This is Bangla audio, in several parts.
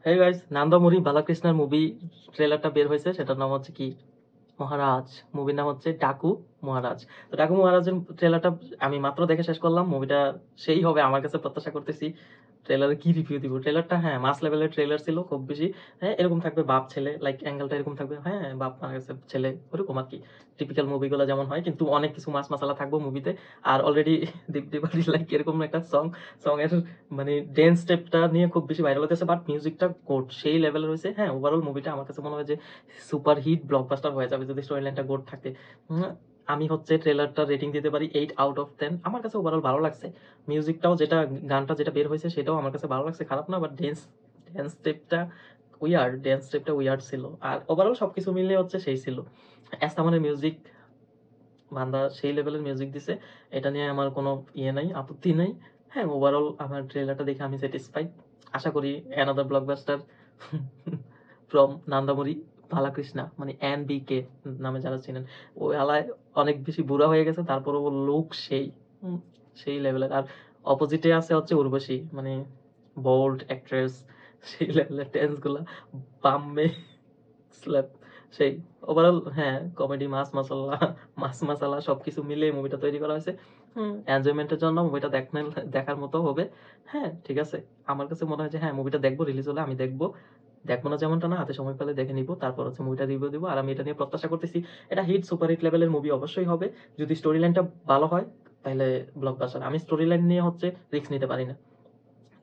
হে গাইস, নান্দামুরি বালাকৃষ্ণার মুভি ট্রেলারটা বের হয়েছে। সেটার নাম হচ্ছে কি, মহারাজ। মুভির নাম হচ্ছে ডাকু মহারাজ। তো ডাকু মহারাজের ট্রেলারটা আমি মাত্র দেখে শেষ করলাম। মুভিটা সেই হবে আমার কাছে প্রত্যাশা করতেছি। ট্রেলারে কি রিভিউ দিব? ট্রেলারটা হ্যাঁ মাস লেভেলের ট্রেলার ছিল খুব বেশি। হ্যাঁ এরকম থাকবে বাপ ছেলে, লাইক অ্যাঙ্গেলটা এরকম থাকবে। হ্যাঁ বাপ মারা গেছে, ছেলে ওরকম আর কি। টিপিক্যাল মুভিগুলো যেমন হয়, কিন্তু অনেক কিছু মাস মাসালা থাকবো মুভিতে। আর অলরেডি দীপ্তি লাইক এরকম একটা সং এর মানে ড্যান্স স্টেপটা নিয়ে খুব বেশি ভাইরাল হতেছে, বাট মিউজিকটা গোট সেই লেভেলের হয়েছে। হ্যাঁ ওভারঅল মুভিটা আমার কাছে মনে হয় যে সুপার হিট ব্লকবাস্টার হয়ে যাবে যদি স্টোরি লাইনটা গোট থাকে। উম, আমি হচ্ছে ট্রেলারটা রেটিং দিতে পারি 8/10। আমার কাছে ওভারঅল ভালো লাগছে। মিউজিকটাও যেটা, গানটা যেটা বের হয়েছে সেটাও আমার কাছে ভালো লাগছে, খারাপ না। বাট ড্যান্স স্টেপটা উইয়ার্ড ছিল। আর ওভারঅল সবকিছু মিলিয়ে হচ্ছে সেই ছিল। এস্তামানের মিউজিক, বান্দা সেই লেভেলের মিউজিক দিছে। এটা নিয়ে আমার কোনো নাই, আপত্তি নাই। হ্যাঁ ওভারঅল আমার ট্রেলারটা দেখে আমি স্যাটিসফাইড। আশা করি অ্যানাদার ব্লকবাস্টার ফ্রম নান্দামুরি বালাকৃষ্ণা, মানে NBK নামে যারা চিনেন। ওই আলায় অনেক বেশি বুড়া হয়ে গেছে, তারপরে ও লুক সেই সেই লেভেলের। আর অপোজিটে আছে হচ্ছে উর্বশী, মানে বোল্ড অ্যাক্ট্রেস, সেই লেভেলের ড্যান্স গুলা বাম্মে স্ল্যাপ সেই। ওভারঅল হ্যাঁ কমেডি মাস মাসালা সবকিছু মিলিয়ে মুভিটা তৈরি করা হয়েছে। এনজয়মেন্টের জন্য মুভিটা দেখার মতো হবে। হ্যাঁ ঠিক আছে, আমার কাছে মনে হয় যে হ্যাঁ মুভিটা দেখবো, রিলিজ হলে আমি দেখবো। দেখবো না যেমনটা না, হাতে সময় পেলে দেখে নিবো, তারপর হচ্ছে মুভিটা রিভিউ দিব। আর আমি এটা নিয়ে প্রত্যাশা করতেছি এটা সুপার হিট লেভেলের মুভি অবশ্যই হবে। যদি স্টোরি লাইনটা ভালো হয় তাহলে ব্লকবাস্টার। আমি স্টোরি লাইন নিয়ে হচ্ছে রিস্ক নিতে পারি না।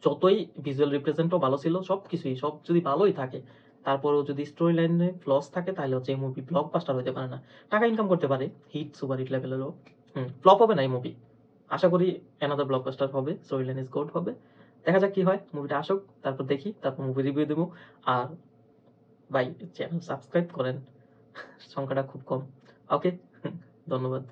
যতই ভিজুয়াল রিপ্রেজেন্টও ভালো ছিল, সবকিছুই সব যদি ভালোই থাকে, তারপরেও যদি স্টোরি লাইনে ফ্লস থাকে, তাহলে হচ্ছে এই মুভি ব্লকবাস্টার হতে পারে না। টাকা ইনকাম করতে পারে সুপার হিট লেভেলেরও, ফ্লপ হবে না এই মুভি। আশা করি অ্যানাদার ব্লকবাস্টার হবে, স্টোরি লাইন ইজ গুড হবে। দেখা যাক কি হয়, মুভিটা আসুক, তারপর দেখি, তারপর মুভি রিভিউ দেবো। আর ভাই, চ্যানেল সাবস্ক্রাইব করেন, সংখ্যাটা খুব কম। ওকে, ধন্যবাদ।